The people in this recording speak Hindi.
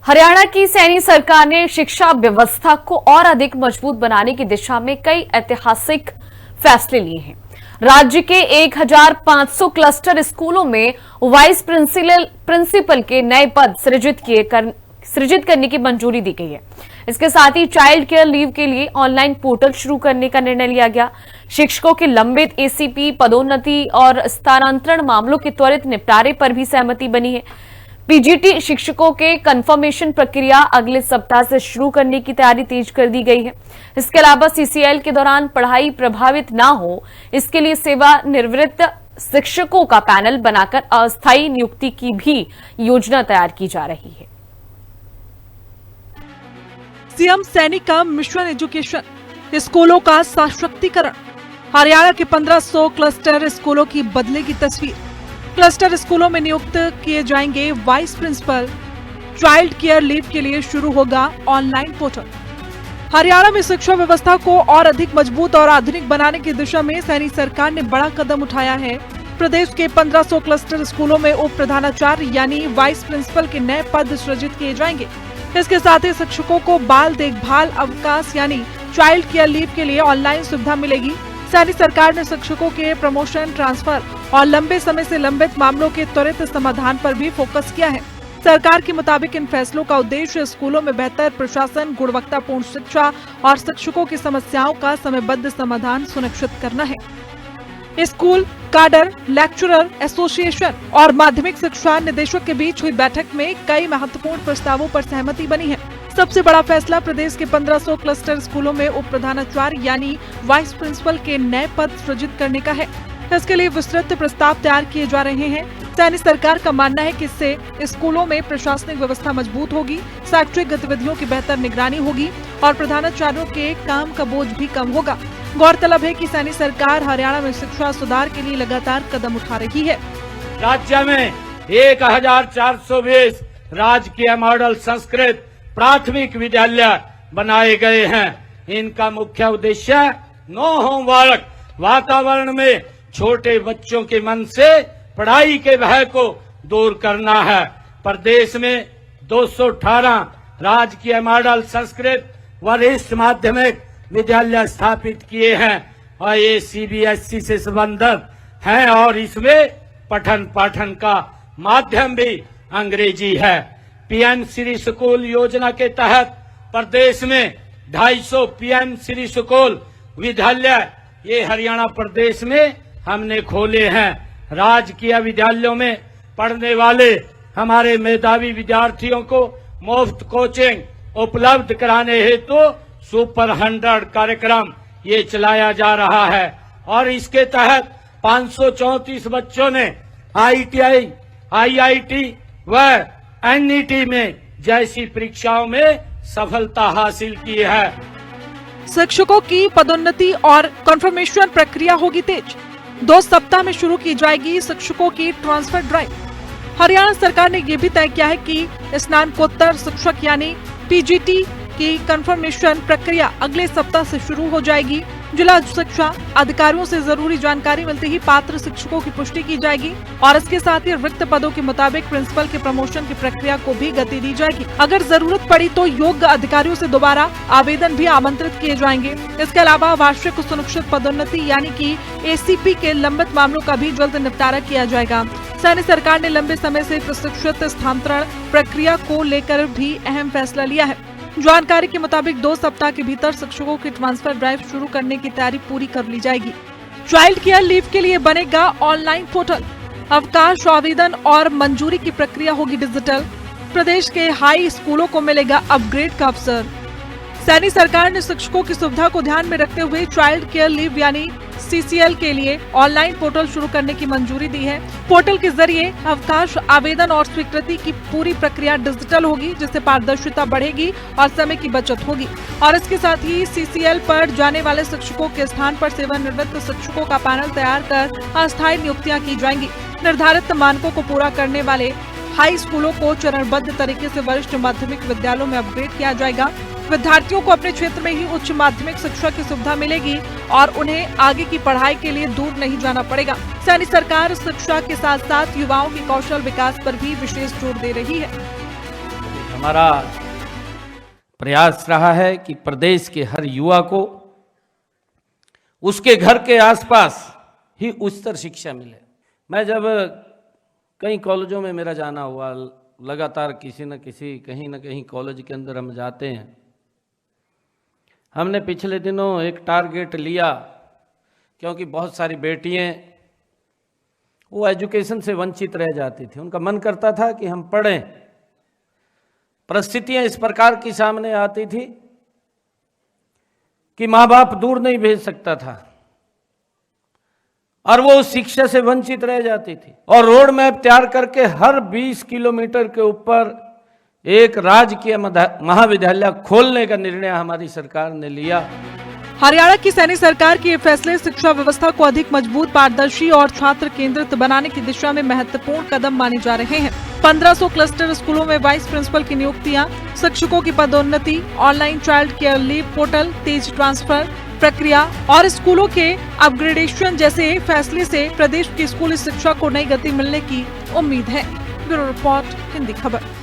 हरियाणा की सैनी सरकार ने शिक्षा व्यवस्था को और अधिक मजबूत बनाने की दिशा में कई ऐतिहासिक फैसले लिए हैं। राज्य के 1500 क्लस्टर स्कूलों में वाइस प्रिंसिपल के नए पद सृजित करने की मंजूरी दी गई है। इसके साथ ही चाइल्ड केयर लीव के लिए ऑनलाइन पोर्टल शुरू करने का निर्णय लिया गया। शिक्षकों के लंबित एसीपी पदोन्नति और स्थानांतरण मामलों के त्वरित निपटारे पर भी सहमति बनी है। पीजीटी शिक्षकों के कंफर्मेशन प्रक्रिया अगले सप्ताह से शुरू करने की तैयारी तेज कर दी गई है। इसके अलावा सीसीएल के दौरान पढ़ाई प्रभावित न हो, इसके लिए सेवानिवृत्त शिक्षकों का पैनल बनाकर अस्थायी नियुक्ति की भी योजना तैयार की जा रही है। सीएम सैनी का मिशन एजुकेशन, स्कूलों का सशक्तिकरण। हरियाणा के 1500 क्लस्टर स्कूलों की बदलेगी तस्वीर। क्लस्टर स्कूलों में नियुक्त किए जाएंगे vice principal. Child care leave के लिए शुरू होगा ऑनलाइन पोर्टल। हरियाणा में शिक्षा व्यवस्था को और अधिक मजबूत और आधुनिक बनाने की दिशा में सैनी सरकार ने बड़ा कदम उठाया है। प्रदेश के 1500 क्लस्टर स्कूलों में उप प्रधानाचार्य यानी वाइस प्रिंसिपल के नए पद सृजित किए जाएंगे। इसके साथ ही शिक्षकों को बाल देखभाल अवकाश यानी चाइल्ड केयर लीव के लिए ऑनलाइन सुविधा मिलेगी। सैनी सरकार ने शिक्षकों के प्रमोशन, ट्रांसफर और लंबे समय से लंबित मामलों के त्वरित समाधान पर भी फोकस किया है। सरकार के मुताबिक इन फैसलों का उद्देश्य स्कूलों में बेहतर प्रशासन, गुणवत्तापूर्ण शिक्षा और शिक्षकों की समस्याओं का समयबद्ध समाधान सुनिश्चित करना है। स्कूल काडर, लेक्चरर एसोसिएशन और माध्यमिक शिक्षा निदेशक के बीच हुई बैठक में कई महत्वपूर्ण प्रस्तावों पर सहमति बनी है। सबसे बड़ा फैसला प्रदेश के 1500 क्लस्टर स्कूलों में उप प्रधानाचार्य यानी वाइस प्रिंसिपल के नए पद सृजित करने का है। इसके लिए विस्तृत प्रस्ताव तैयार किए जा रहे हैं। सैनी सरकार का मानना है कि इससे स्कूलों में प्रशासनिक व्यवस्था मजबूत होगी, शैक्षिक गतिविधियों की बेहतर निगरानी होगी और प्रधानाचार्यों के काम का बोझ भी कम होगा। गौरतलब है कि सैनी सरकार हरियाणा में शिक्षा सुधार के लिए लगातार कदम उठा रही है। राज्य में 1420 राजकीय मॉडल संस्कृत प्राथमिक विद्यालय बनाए गए हैं। इनका मुख्य उद्देश्य नो होमवर्क वातावरण में छोटे बच्चों के मन से पढ़ाई के भय को दूर करना है। प्रदेश में 218 राजकीय मॉडल संस्कृत वरिष्ठ माध्यमिक विद्यालय स्थापित किए हैं और ये सीबीएसई से संबंधित हैं और इसमें पठन पाठन का माध्यम भी अंग्रेजी है। पीएम श्री स्कूल योजना के तहत प्रदेश में 250 पीएम श्री स्कूल विद्यालय ये हरियाणा प्रदेश में हमने खोले हैं। राजकीय विद्यालयों में पढ़ने वाले हमारे मेधावी विद्यार्थियों को मुफ्त कोचिंग उपलब्ध कराने हेतु सुपर 100 कार्यक्रम ये चलाया जा रहा है और इसके तहत 534 बच्चों ने आईटीआई, आईआईटी व एनईटी में जैसी परीक्षाओं में सफलता हासिल की है। शिक्षकों की पदोन्नति और कंफर्मेशन प्रक्रिया होगी तेज। 2 सप्ताह में शुरू की जाएगी शिक्षकों की ट्रांसफर ड्राइव। हरियाणा सरकार ने ये भी तय किया है कि स्नातकोत्तर शिक्षक यानी पीजीटी की कंफर्मेशन प्रक्रिया अगले सप्ताह से शुरू हो जाएगी। जिला शिक्षा अधिकारियों से जरूरी जानकारी मिलते ही पात्र शिक्षकों की पुष्टि की जाएगी और इसके साथ ही रिक्त पदों के मुताबिक प्रिंसिपल के प्रमोशन की प्रक्रिया को भी गति दी जाएगी। अगर जरूरत पड़ी तो योग्य अधिकारियों से दोबारा आवेदन भी आमंत्रित किए जाएंगे। इसके अलावा वार्षिक सुनिश्चित पदोन्नति यानी कि एसीपी के लंबित मामलों का भी जल्द निपटारा किया जाएगा। सैनी सरकार ने लंबे समय से प्रशिक्षित स्थानांतरण प्रक्रिया को लेकर भी अहम फैसला लिया है। जानकारी के मुताबिक 2 सप्ताह के भीतर शिक्षकों की ट्रांसफर ड्राइव शुरू करने की तैयारी पूरी कर ली जाएगी। चाइल्ड केयर लीव के लिए बनेगा ऑनलाइन पोर्टल। अवकाश आवेदन और मंजूरी की प्रक्रिया होगी डिजिटल। प्रदेश के हाई स्कूलों को मिलेगा अपग्रेड का अवसर। सैनी सरकार ने शिक्षकों की सुविधा को ध्यान में रखते हुए चाइल्ड केयर लीव यानी सीसीएल के लिए ऑनलाइन पोर्टल शुरू करने की मंजूरी दी है। पोर्टल के जरिए अवकाश आवेदन और स्वीकृति की पूरी प्रक्रिया डिजिटल होगी, जिससे पारदर्शिता बढ़ेगी और समय की बचत होगी। और इसके साथ ही सीसीएल पर जाने वाले शिक्षकों के स्थान पर सेवानिवृत्त शिक्षकों का पैनल तैयार कर अस्थायी नियुक्तियां की जाएंगी। निर्धारित मानकों को पूरा करने वाले हाई स्कूलों को चरणबद्ध तरीके से वरिष्ठ माध्यमिक विद्यालयों में अपग्रेड किया जाएगा। विद्यार्थियों को अपने क्षेत्र में ही उच्च माध्यमिक शिक्षा की सुविधा मिलेगी और उन्हें आगे की पढ़ाई के लिए दूर नहीं जाना पड़ेगा। सैनी सरकार शिक्षा के साथ साथ युवाओं के कौशल विकास पर भी विशेष जोर दे रही है। हमारा प्रयास रहा है कि प्रदेश के हर युवा को उसके घर के आसपास ही उच्चतर शिक्षा मिले। मैं जब कई कॉलेजों में मेरा जाना हुआ, लगातार किसी न किसी कहीं न कहीं कॉलेज के अंदर हम जाते हैं। हमने पिछले दिनों एक टारगेट लिया, क्योंकि बहुत सारी बेटियां वो एजुकेशन से वंचित रह जाती थी। उनका मन करता था कि हम पढ़ें, परिस्थितियां इस प्रकार की सामने आती थी कि माँ बाप दूर नहीं भेज सकता था और वो उस शिक्षा से वंचित रह जाती थी। और रोड मैप तैयार करके हर 20 किलोमीटर के ऊपर एक राजकीय महाविद्यालय खोलने का निर्णय हमारी सरकार ने लिया। हरियाणा की सैनी सरकार के ये फैसले शिक्षा व्यवस्था को अधिक मजबूत, पारदर्शी और छात्र केंद्रित बनाने की दिशा में महत्वपूर्ण कदम माने जा रहे हैं। 1500 क्लस्टर स्कूलों में वाइस प्रिंसिपल की नियुक्तियां, शिक्षकों की पदोन्नति, online child care leave portal, तेज ट्रांसफर प्रक्रिया और स्कूलों के अपग्रेडेशन जैसे फैसले से प्रदेश की स्कूली शिक्षा को नई गति मिलने की उम्मीद है। ब्यूरो रिपोर्ट, हिंदी खबर।